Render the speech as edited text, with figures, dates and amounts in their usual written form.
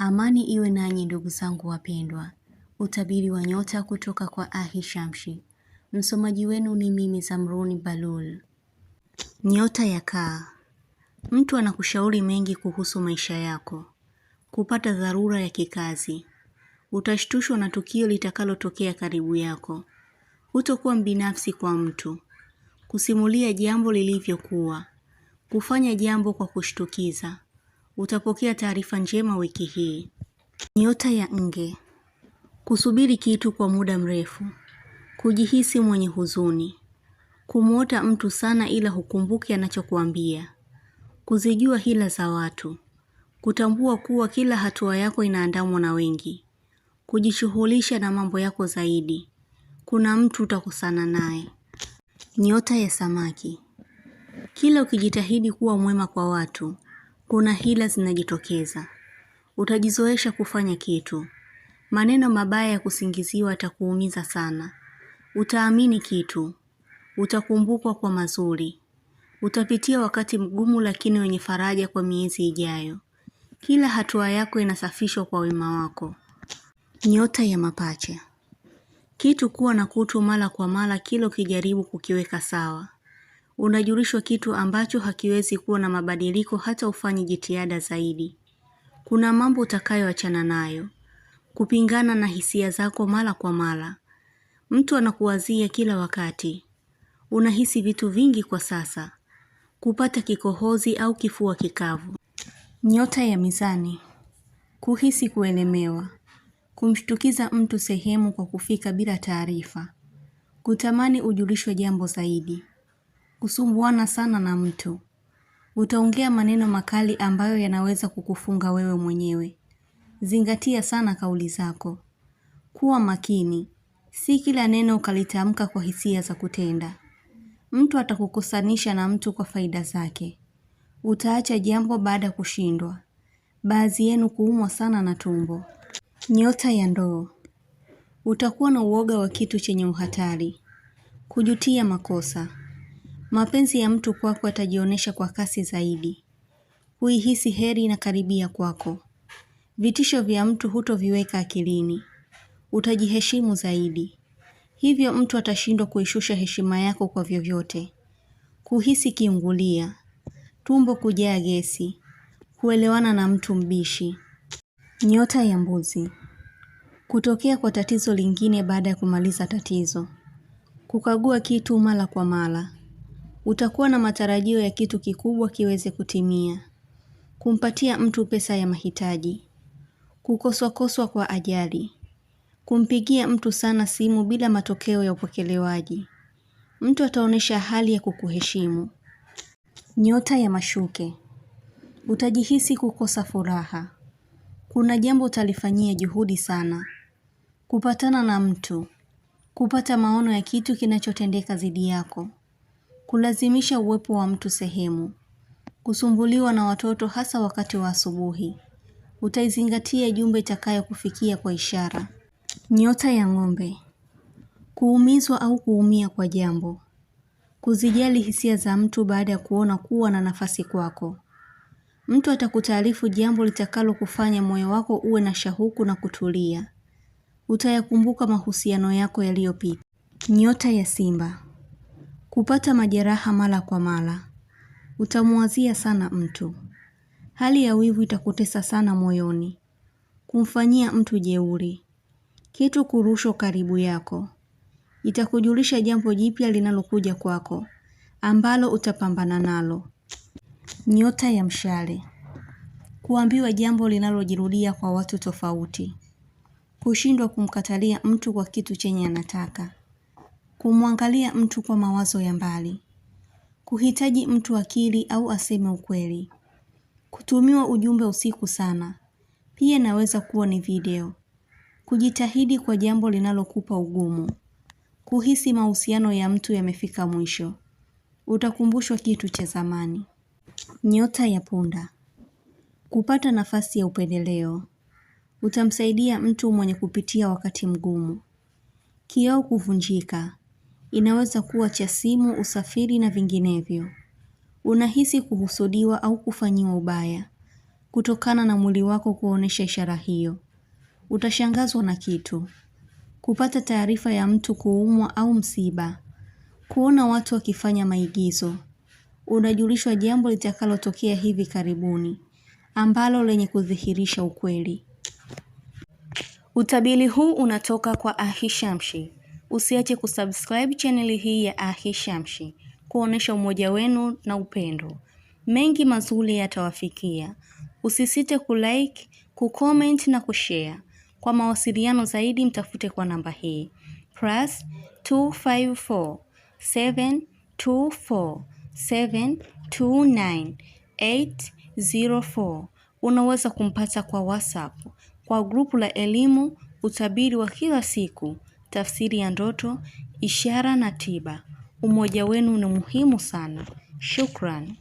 Amani iwe nanyi ndugu zangu wapendwa. Utabiri wa nyota kutoka kwa Ahishamshi. Msomaji wenu ni mimi Zamruni Balul. Nyota ya Kaa. Mtu anakushauri mengi kuhusu maisha yako. Kupata dharura ya kikazi. Utashtushwa na tukio litakalotokea karibu yako. Hutokuwa mbinafsi kwa mtu. Kusimulia jambo lilivyokuwa. Kufanya jambo kwa kushtukiza. Utapokea taarifa njema wiki hii. Nyota ya Nge. Kusubiri kitu kwa muda mrefu. Kujihisi mwenye huzuni. Kumuota mtu sana ila hukumbuki anachokuambia. Kuzijua hila za watu. Kutambua kuwa kila hatua yako inaandamwa na wengi. Kujishughulisha na mambo yako zaidi. Kuna mtu utakosana naye. Nyota ya Samaki. Kila ukijitahidi kuwa mwema kwa watu, kuna hila zinajitokeza. Utajizoesha kufanya kitu. Maneno mabaya ya kusingiziwa yatakuumiza sana. Utaamini kitu. Utakumbukwa kwa mazuri. Utapitia wakati mgumu lakini wenye faraja kwa miezi ijayo. Kila hatua yako inasafishwa kwa wema wako. Nyota ya Mapacha. Kitu kuwa na kutu mara kwa mara kila ukijaribu kukiweka sawa. Unajulishwa kitu ambacho hakiwezi kuwa na mabadiliko hata ufanye jitihada zaidi. Kuna mambo utakayoachana nayo. Kupingana na hisia zako mara kwa mara. Mtu anakuwazia kila wakati. Unahisi vitu vingi kwa sasa. Kupata kikohozi au kifua kikavu. Nyota ya Mizani. Kuhisi kuelemewa. Kumshtukiza mtu sehemu kwa kufika bila taarifa. Kutamani ujulishwe jambo zaidi. Kusumbuana sana na mtu. Utaongea maneno makali ambayo yanaweza kukufunga wewe mwenyewe. Zingatia sana kauli zako. Kuwa makini. Si kila neno ukalitamka kwa hisia za kutenda. Mtu atakukusanisha na mtu kwa faida zake. Utaacha jambo baada ya kushindwa. Baadhi yenu kuumwa sana na tumbo. Nyota ya Ndoo. Utakuwa na uoga wa kitu chenye uhatari. Kujutia makosa. Mapenzi ya mtu kwako yatajionyesha kwa kasi zaidi. Huihisi heri inakaribia kwako. Vitisho vya mtu hutoviweka akilini. Utajiheshimu zaidi. Hivyo mtu atashindwa kuishusha heshima yako kwa vyovyote. Kuhisi kiungulia. Tumbo kujaa gesi. Kuelewana na mtu mbishi. Nyota ya Mbuzi. Kutokea kwa tatizo lingine baada ya kumaliza tatizo. Kukagua kitu mara kwa mara. Utakuwa na matarajio ya kitu kikubwa kiweze kutimia. Kumpatia mtu pesa ya mahitaji. Kukoswakoswa kwa ajali. Kumpigia mtu sana simu bila matokeo ya upokelewaji. Mtu ataonesha hali ya kukuheshimu. Nyota ya Mashuke. Utajihisi kukosa furaha. Kuna jambo utalifanyia juhudi sana. Kupatana na mtu. Kupata maono ya kitu kinachotendeka dhidi yako. Kulazimisha uwepo wa mtu sehemu. Kusumbuliwa na watoto hasa wakati wa asubuhi. Utaizingatia jumbe itakayokufikia kwa ishara. Nyota ya Ng'ombe. Kuumizwa au kuumia kwa jambo. Kuzijali hisia za mtu baada ya kuona kuwa na nafasi kwako. Mtu atakutaarifu jambo litakalo kufanya moyo wako uwe na shauku na kutulia. Utayakumbuka mahusiano yako yaliyopita. Nyota ya Simba. Kupata majeraha mara kwa mara. Utamuwazia sana mtu. Hali ya wivu itakutesa sana moyoni. Kumfanyia mtu jeuri. Kitu kurushwa karibu yako. Itakujulisha jambo jipya linalokuja kwako, ambalo utapambana nalo. Nyota ya Mshale. Kuambiwa jambo linalojirudia kwa watu tofauti. Kushindwa kumkatalia mtu kwa kitu chenye anataka. Kumwangalia mtu kwa mawazo ya mbali. Kuhitaji mtu akili au aseme ukweli. Kutumiwa ujumbe usiku sana. Pia inaweza kuwa ni video. Kujitahidi kwa jambo linalokupa ugumu. Kuhisi mahusiano ya mtu yamefika mwisho. Utakumbushwa kitu cha zamani. Nyota ya Punda. Kupata nafasi ya upendeleo. Utamsaidia mtu mwenye kupitia wakati mgumu. Kioo kuvunjika. Inaweza kuwa cha simu, usafiri na vinginevyo. Unahisi kuhusudiwa au kufanyiwa ubaya. kutokana na mwili wako kuonesha ishara hiyo. Utashangazwa na kitu: kupata taarifa ya mtu kuumwa au msiba, kuona watu wakifanya maigizo. Unajulishwa jambo litakalotokea hivi karibuni, ambalo lenye kudhihirisha ukweli. Utabiri huu unatoka kwa Ahishamshi. Usiache kusubscribe channel hii ya Ahishamshi, kuonesha umoja wenu na upendo. Mengi mazuri yatawafikia. Usisite kulike, kucomment na kushare. Kwa mawasiliano zaidi mtafute kwa namba hii +254 724 729 804. Unaweza kumpata kwa WhatsApp, kwa grupu la elimu, utabiri wa kila siku, tafsiri ya ndoto, ishara na tiba. Umoja wenu ni muhimu sana. Shukran.